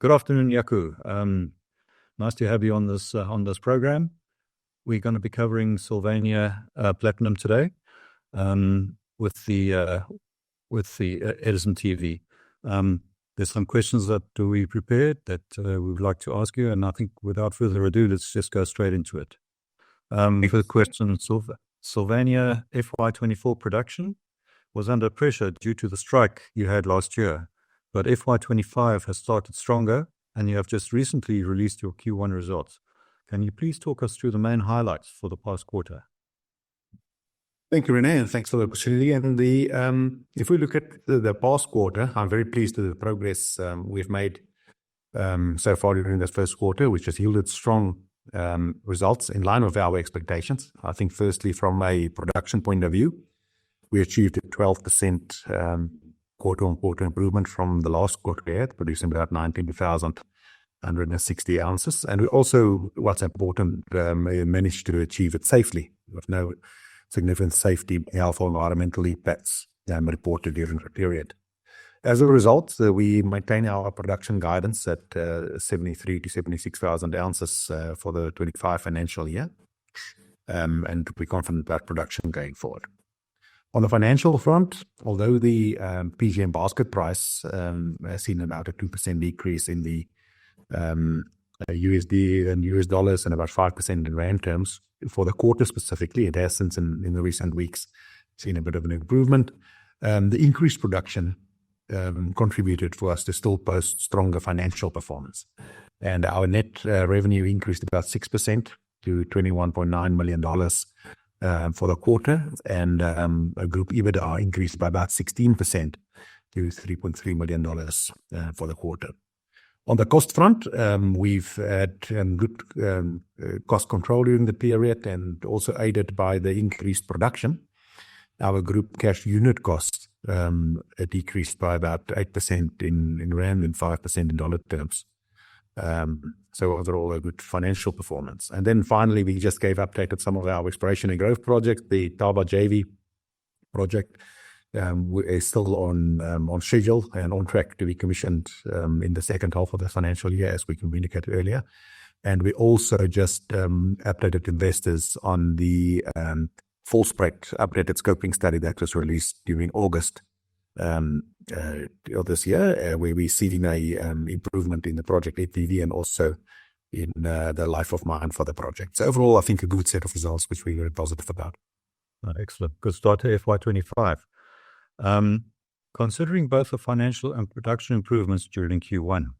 Good afternoon, Jaco. Nice to have you on this program. We're going to be covering Sylvania Platinum today with the Edison TV. There's some questions that we prepared that we would like to ask you, and I think without further ado, let's just go straight into it. First question: Sylvania FY24 production was under pressure due to the strike you had last year, but FY25 has started stronger, and you have just recently released your Q1 results. Can you please talk us through the main highlights for the past quarter? Thank you, Renee, and thanks for the opportunity. And if we look at the past quarter, I'm very pleased with the progress we've made so far during this first quarter, which has yielded strong results in line with our expectations. I think firstly, from a production point of view, we achieved a 12% quarter-on-quarter improvement from the last quarter we had, producing about 19,160 ounces. And we also, what's important, managed to achieve it safely with no significant safety, health, or environmental impacts reported during the period. As a result, we maintain our production guidance at 73 to 76,000 ounces for the 25 financial year, and we're confident about production going forward. On the financial front, although the PGM basket price has seen about a 2% decrease in the USD and US dollars and about 5% in rand terms, for the quarter specifically, it has since in the recent weeks seen a bit of an improvement. The increased production contributed for us to still post stronger financial performance. And our net revenue increased about 6% to $21.9 million for the quarter, and a group EBITDA increased by about 16% to $3.3 million for the quarter. On the cost front, we've had good cost control during the period, and also aided by the increased production. Our group cash unit cost decreased by about 8% in rand and 5% in dollar terms. So overall, a good financial performance. And then finally, we just updated some of our exploration and growth projects. The Thaba JV project is still on schedule and on track to be commissioned in the second half of the financial year, as we communicated earlier. And we also just updated investors on the full-spec updated scoping study that was released during August of this year, where we're seeing an improvement in the project APV and also in the life of mine for the project. So overall, I think a good set of results, which we're very positive about. Excellent. Good start to FY25. Considering both the financial and production improvements during Q1,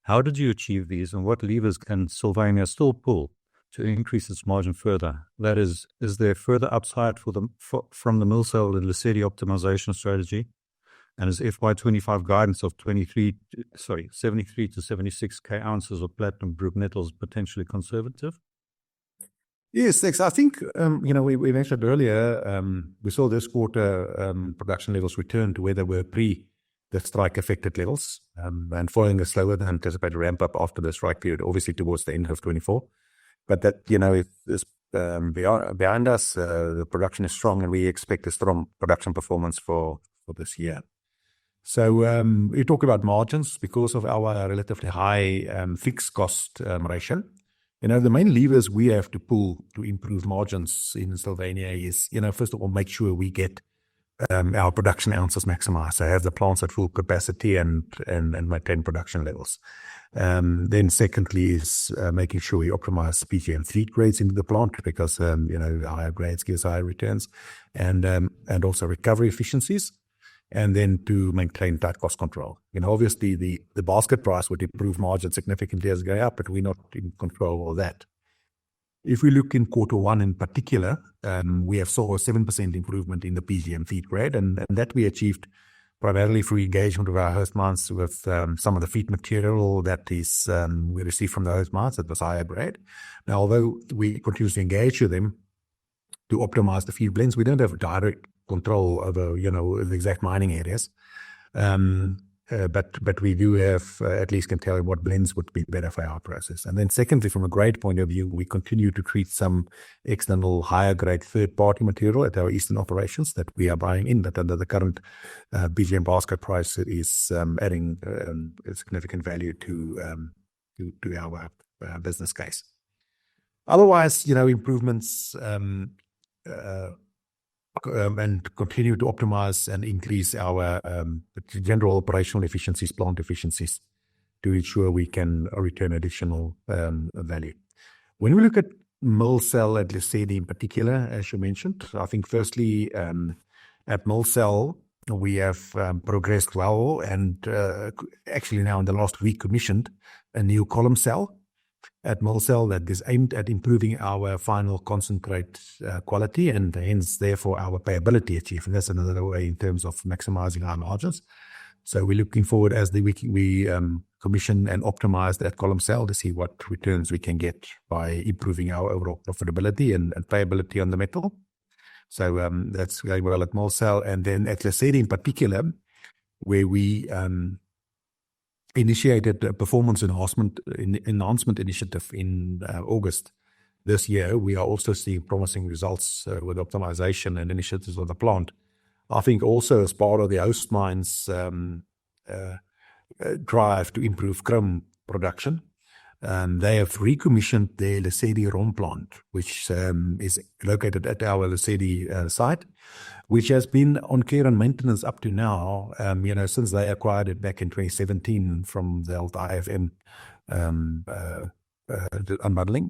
how did you achieve these, and what levers can Sylvania still pull to increase its margin further? That is there further upside from the mill sale and Lesedi optimization strategy? And is FY25 guidance of 73 to 76k ounces of platinum group metals potentially conservative? Yes, thanks. I think, we mentioned earlier, we saw this quarter production levels return to where they were pre the strike affected levels, and following a slower than anticipated ramp up after the strike period, obviously towards the end of 24. But that, if this behind us, the production is strong, and we expect a strong production performance for this year. So we talk about margins because of our relatively high fixed cost ratio. The main levers we have to pull to improve margins in Sylvania is, first of all, make sure we get our production ounces maximized. So have the plants at full capacity and maintain production levels. Then secondly is making sure we optimize PGM feed grades into the plant, because higher grades gives higher returns, and also recovery efficiencies. And then to maintain tight cost control. Obviously the basket price would improve margin significantly as it goes up, but we're not in control of that. If we look in quarter one in particular, we have saw a 7% improvement in the PGM feed grade, and that we achieved primarily through engagement with our host mines with some of the feed material that is we received from the host mines that was higher grade. Now, although we continuously engage with them to optimize the feed blends, we don't have direct control over the exact mining areas. but we do have, at least can tell you what blends would be better for our process. And then secondly, from a grade point of view, we continue to treat some external higher grade third-party material at our Eastern operations that we are buying in, but under the current PGM basket price, it is adding a significant value to our business case. Otherwise, improvements and continue to optimize and increase our general operational efficiencies, plant efficiencies, to ensure we can return additional value. When we look at mill cell at Lesedi in particular, as you mentioned, I think firstly at mill cell we have progressed well, and actually now in the last week commissioned a new column cell at mill cell that is aimed at improving our final concentrate quality and hence therefore our payability achievement. That's another way in terms of maximizing our margins. So we're looking forward as we commission and optimize that column cell to see what returns we can get by improving our overall profitability and payability on the metal. So that's going well at mill cell. And then at Lesedi in particular, where we initiated a performance enhancement initiative in August this year, we are also seeing promising results with optimization and initiatives of the plant. I think also as part of the host mine's drive to improve chrome production, they have recommissioned their Lesedi ROM plant, which is located at our Lesedi site, which has been on care and maintenance up to now, since they acquired it back in 2017 from the old IFM unbundling.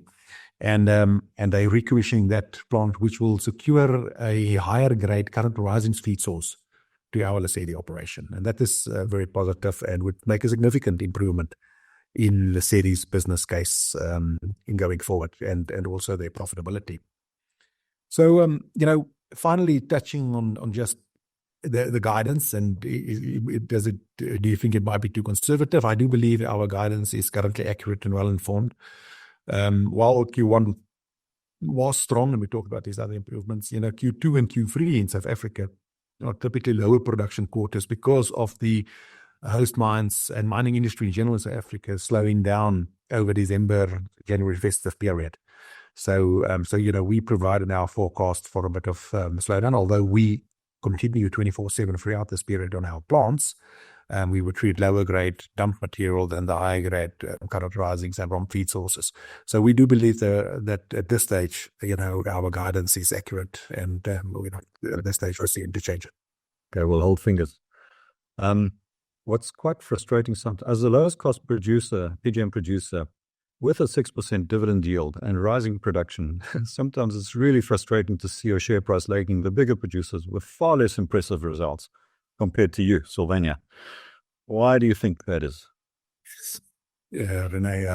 And they're recommissioning that plant, which will secure a higher grade current rising feed source to our Lesedi operation. And that is very positive and would make a significant improvement in Lesedi's business case in going forward and also their profitability. So, finally touching on just the guidance, and do you think it might be too conservative? I do believe our guidance is currently accurate and well informed. While Q1 was strong, and we talk about these other improvements, Q2 and Q3 in South Africa are typically lower production quarters because of the host mines and mining industry in general in South Africa slowing down over December, January festive period. So, we provided our forecast for a bit of slowdown, although we continue 24/7 throughout this period on our plants. We would treat lower grade dump material than the higher grade current risings and ROM feed sources. So we do believe that at this stage, our guidance is accurate, and we're not at this stage foreseeing to change it. Okay, we'll hold fingers. What's quite frustrating sometimes, as the lowest cost producer, PGM producer, with a 6% dividend yield and rising production, sometimes it's really frustrating to see your share price lagging the bigger producers with far less impressive results compared to you, Sylvania. Why do you think that is? Yeah, Renee,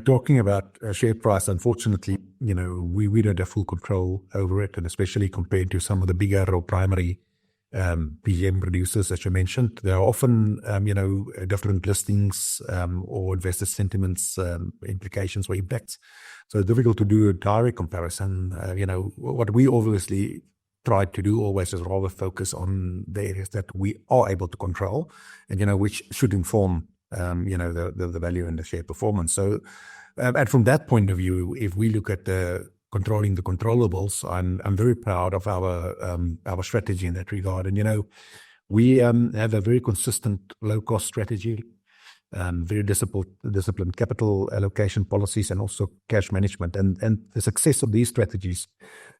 talking about share price, unfortunately, we don't have full control over it, and especially compared to some of the bigger or primary PGM producers, as you mentioned, there are often, different listings or investor sentiments, implications or impacts. So it's difficult to do a direct comparison. What we obviously try to do always is rather focus on the areas that we are able to control, and which should inform, the value and the share performance. So, and from that point of view, if we look at controlling the controllables, I'm very proud of our strategy in that regard. And we have a very consistent low cost strategy, very disciplined capital allocation policies, and also cash management. And the success of these strategies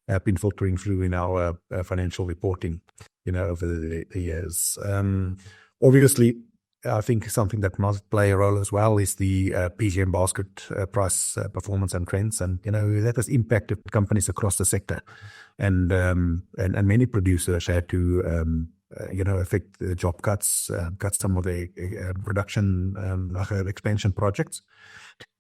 have been filtering through in our financial reporting, over the years. Obviously, I think something that must play a role as well is the PGM basket price performance and trends, and that has impacted companies across the sector, and many producers had to affect the job cuts, cut some of the production expansion projects.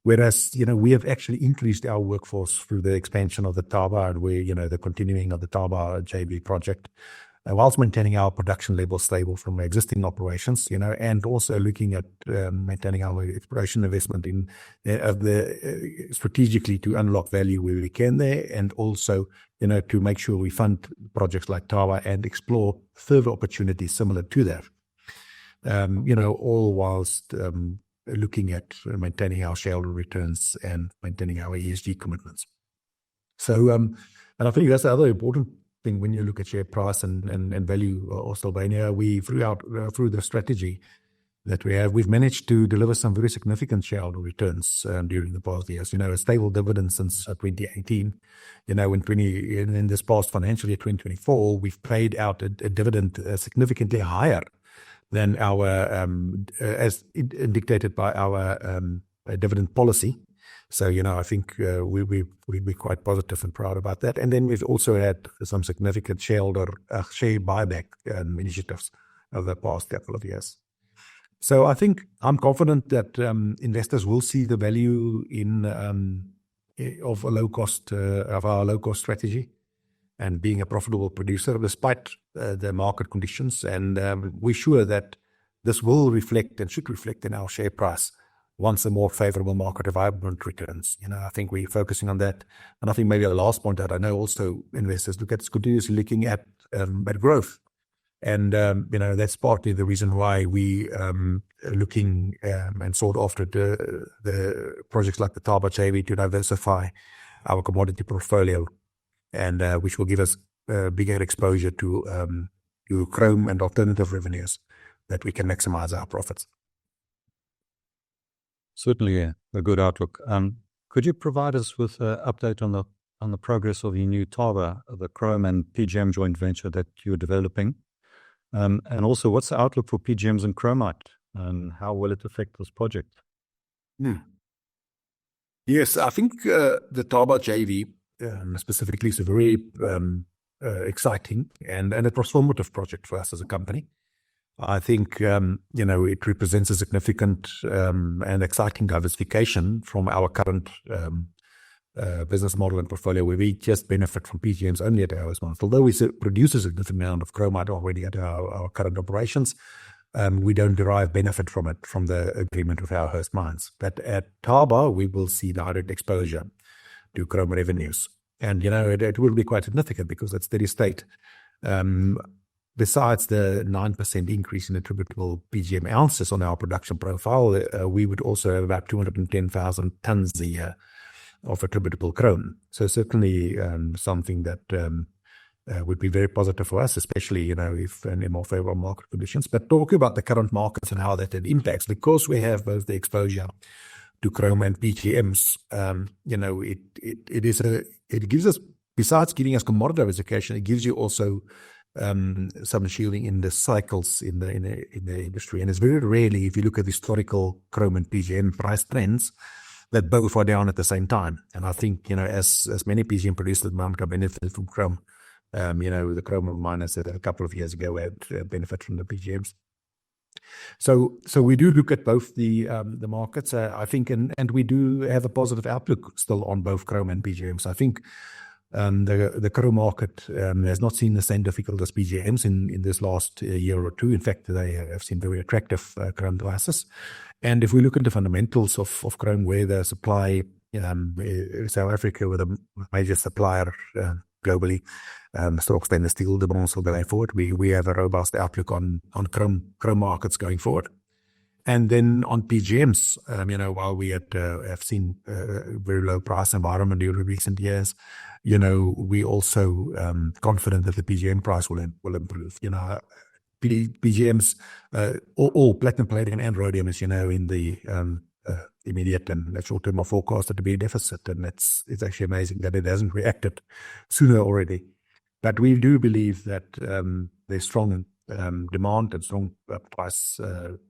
Whereas we have actually increased our workforce through the expansion of the Thaba, and we the continuing of the Twycross JV project, whilst maintaining our production level stable from existing operations, and also looking at maintaining our exploration investment in strategically to unlock value where we can there, and also to make sure we fund projects like Thaba and explore further opportunities similar to that. all whilst looking at maintaining our shareholder returns and maintaining our ESG commitments. So, and I think that's the other important thing when you look at share price and value of Sylvania. Through the strategy that we have, we've managed to deliver some very significant shareholder returns during the past years. A stable dividend since 2018. In this past financial year, 2024, we've paid out a dividend significantly higher than our, as dictated by our dividend policy. So, I think we're quite positive and proud about that. And then we've also had some significant share buyback initiatives over the past couple of years. So I think I'm confident that investors will see the value of our low cost strategy and being a profitable producer despite the market conditions. And we're sure that this will reflect and should reflect in our share price once a more favorable market environment returns. I think we're focusing on that. And I think maybe the last point that I know also investors continuously looking at growth. And, that's partly the reason why we looking and sought after the projects like the Thaba JV to diversify our commodity portfolio, and which will give us bigger exposure to chrome and alternative revenues that we can maximize our profits. Certainly a good outlook. Could you provide us with an update on the progress of your new Thaba, the chrome and PGM joint venture that you're developing? And also, what's the outlook for PGMs and chromite, and how will it affect this project? Yes, I think the Thaba JV specifically is a very exciting and a transformative project for us as a company. I think, it represents a significant and exciting diversification from our current business model and portfolio, where we just benefit from PGMs only at our host mines. Although we produce a significant amount of chromite already at our current operations, we don't derive benefit from it from the agreement with our host mines. But at Thaba, we will see direct exposure to chrome revenues. And, it will be quite significant because it's steady state. Besides the 9% increase in attributable PGM ounces on our production profile, we would also have about 210,000 tons a year of attributable chrome. So certainly something that would be very positive for us, especially, if in more favorable market conditions. But talking about the current markets and how that impacts, because we have both the exposure to chrome and PGMs, it gives us, besides giving us commodity diversification, it gives you also some shielding in the cycles in the industry. And it's very rarely, if you look at historical chrome and PGM price trends, that both are down at the same time. And I think, as many PGM producers at the moment have benefited from chrome, the chrome miners that a couple of years ago had benefit from the PGMs. So we do look at both the markets, I think, and we do have a positive outlook still on both chrome and PGMs. I think the chrome market has not seen the same difficulty as PGMs in this last year or two. In fact, they have seen very attractive chrome prices. And if we look at the fundamentals of chrome, where the supply, South Africa, with a major supplier globally, stock stainless steel demands will go forward. We have a robust outlook on chrome markets going forward. And then on PGMs, while we have seen a very low price environment during recent years, we also confident that the PGM price will improve. PGMs, all platinum, palladium, and rhodium, as in the immediate and short term are forecasted to be a deficit, and it's actually amazing that it hasn't reacted sooner already. But we do believe that there's strong demand and strong price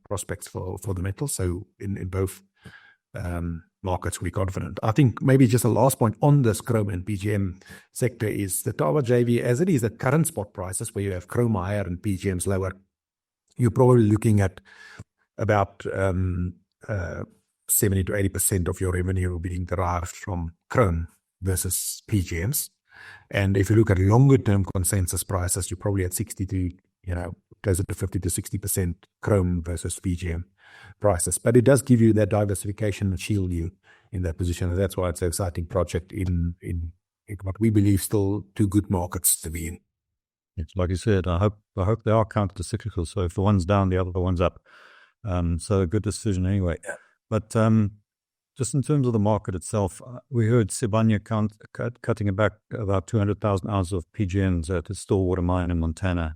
prospects for the metal. So in both markets, we're confident. I think maybe just a last point on this chrome and PGM sector is the Thaba JV, as it is at current spot prices, where you have chrome higher and PGMs lower, you're probably looking at about 70 to 80% of your revenue being derived from chrome versus PGMs. And if you look at longer term consensus prices, you're probably at 60 to, closer to 50 to 60% chrome versus PGM prices. But it does give you that diversification and shield you in that position. And that's why it's an exciting project in what we believe still two good markets to be in. It's like you said, I hope they are counter-cyclical. So if the one's down, the other one's up. So a good decision anyway. But just in terms of the market itself, we heard Sylvania cutting it back about 200,000 ounces of PGMs at a Stillwater mine in Montana.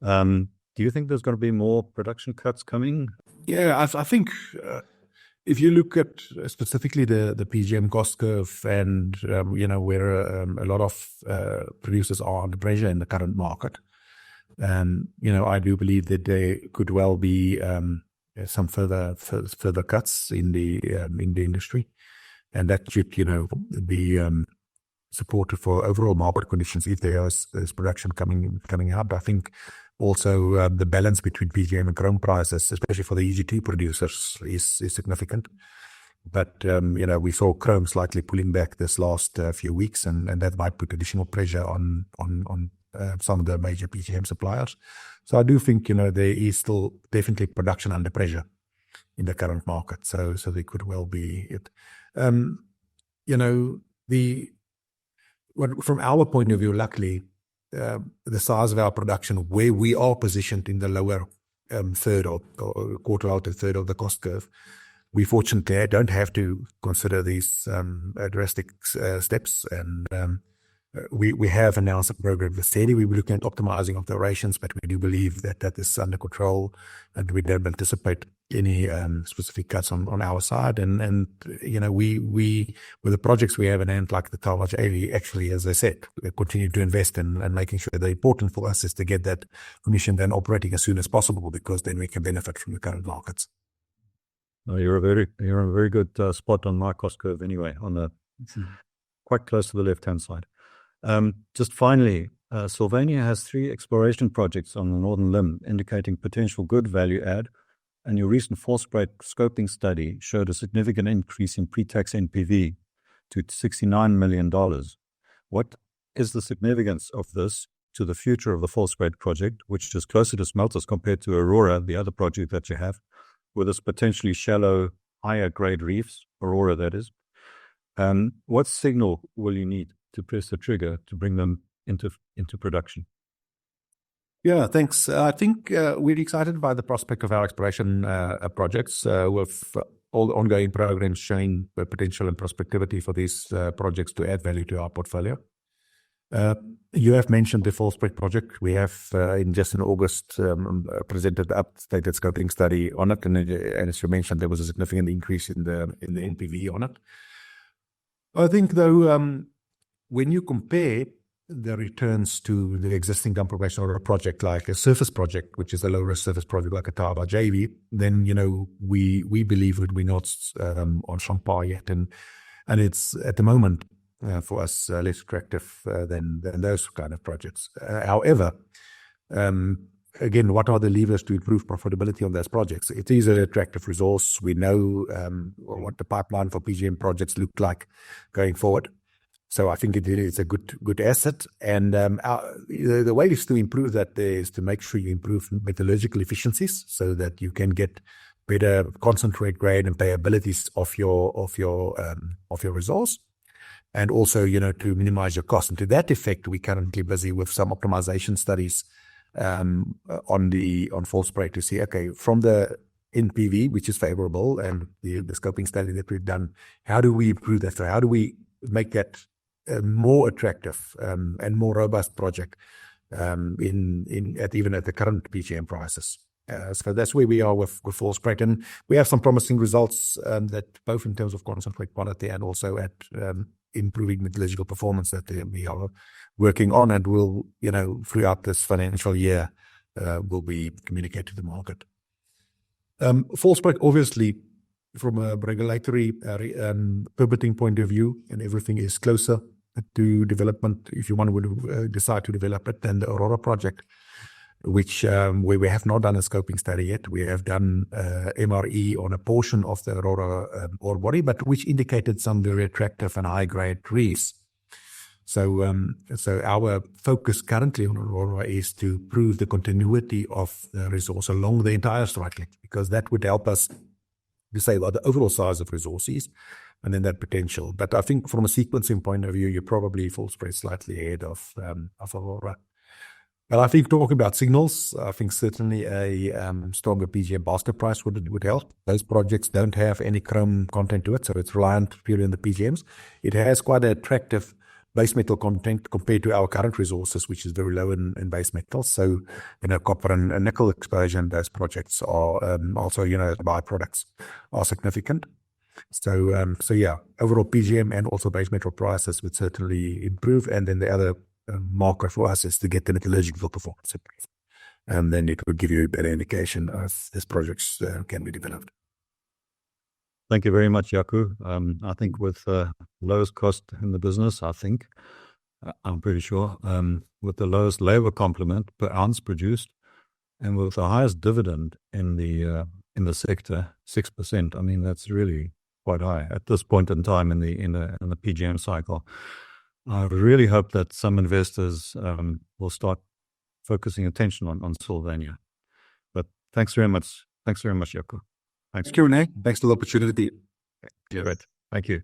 Do you think there's going to be more production cuts coming? Yeah, I think if you look at specifically the PGM cost curve and, where a lot of producers are under pressure in the current market, I do believe that there could well be some further cuts in the industry, and that should be supportive for overall market conditions if there is production coming up. I think also the balance between PGM and chrome prices, especially for the EG2 producers, is significant. But we saw chrome slightly pulling back this last few weeks, and that might put additional pressure on some of the major PGM suppliers. So I do think there is still definitely production under pressure in the current market. So there could well be it. From our point of view, luckily, the size of our production, where we are positioned in the lower third or quartile to third of the cost curve, we fortunately don't have to consider these drastic steps. And we have announced a program with steady. We were looking at optimizing operations, but we do believe that is under control, and we don't anticipate any specific cuts on our side. And we with the projects we have in hand, like the Twycross JV, actually, as I said, we continue to invest in and making sure the important for us is to get that commissioned and operating as soon as possible, because then we can benefit from the current markets. No, you're a very good spot on my cost curve anyway, on the quite close to the left-hand side. Just finally, Sylvania has 3 exploration projects on the northern limb, indicating potential good value add, and your recent Volspruit scoping study showed a significant increase in pre-tax NPV to $69 million. What is the significance of this to the future of the Volspruit project, which is closer to smelters compared to Aurora, the other project that you have, with its potentially shallow, higher grade reefs, Aurora that is? What signal will you need to press the trigger to bring them into production? Yeah, thanks. I think we're excited by the prospect of our exploration projects, with all the ongoing programs showing the potential and prospectivity for these projects to add value to our portfolio. You have mentioned the Volspruit project. We have just in August presented the updated scoping study on it, and as you mentioned, there was a significant increase in the NPV on it. I think though, when you compare the returns to the existing dump operation or a project like a surface project, which is a low-risk surface project like a Thaba JV, then we believe that we're not on strong par yet, and it's at the moment for us less attractive than those kind of projects. However, again, what are the levers to improve profitability on those projects? It is an attractive resource. We know what the pipeline for PGM projects look like going forward. So I think it is a good asset, and the way is to improve that is to make sure you improve metallurgical efficiencies so that you can get better concentrate grade and payabilities of your resource, and also to minimize your cost. And to that effect, we're currently busy with some optimization studies on Volspruit to see, okay, from the NPV, which is favorable, and the scoping study that we've done, how do we improve that? So how do we make that more attractive and more robust project even at the current PGM prices? So that's where we are with Volspruit, and we have some promising results that both in terms of concentrate quality and also at improving metallurgical performance that we are working on, and will throughout this financial year will be communicated to the market. Volspruit, obviously, from a regulatory permitting point of view, and everything is closer to development, if you want to decide to develop it, than the Aurora project, which where we have not done a scoping study yet. We have done MRE on a portion of the Aurora ore body, but which indicated some very attractive and high-grade reefs. So our focus currently on Aurora is to prove the continuity of the resource along the entire strike length, because that would help us to say what the overall size of resources and then that potential. But I think from a sequencing point of view, you're probably Volspruit slightly ahead of Aurora. Well, I think talking about signals, I think certainly a stronger PGM basket price would help. Those projects don't have any chrome content to it, so it's reliant purely on the PGMs. It has quite an attractive base metal content compared to our current resources, which is very low in base metals. So, copper and nickel exposure in those projects are also, byproducts are significant. So, yeah, overall PGM and also base metal prices would certainly improve. And then the other marker for us is to get the metallurgical performance. And then it would give you a better indication of these projects can be developed. Thank you very much, Jaco. I think with lowest cost in the business, I'm pretty sure, with the lowest labor complement per ounce produced, and with the highest dividend in the sector, 6%. I mean, that's really quite high at this point in time in the PGM cycle. I really hope that some investors will start focusing attention on Sylvania. But thanks very much. Thanks very much, Jaco. Thanks. Q&A. Thanks for the opportunity. Great. Thank you.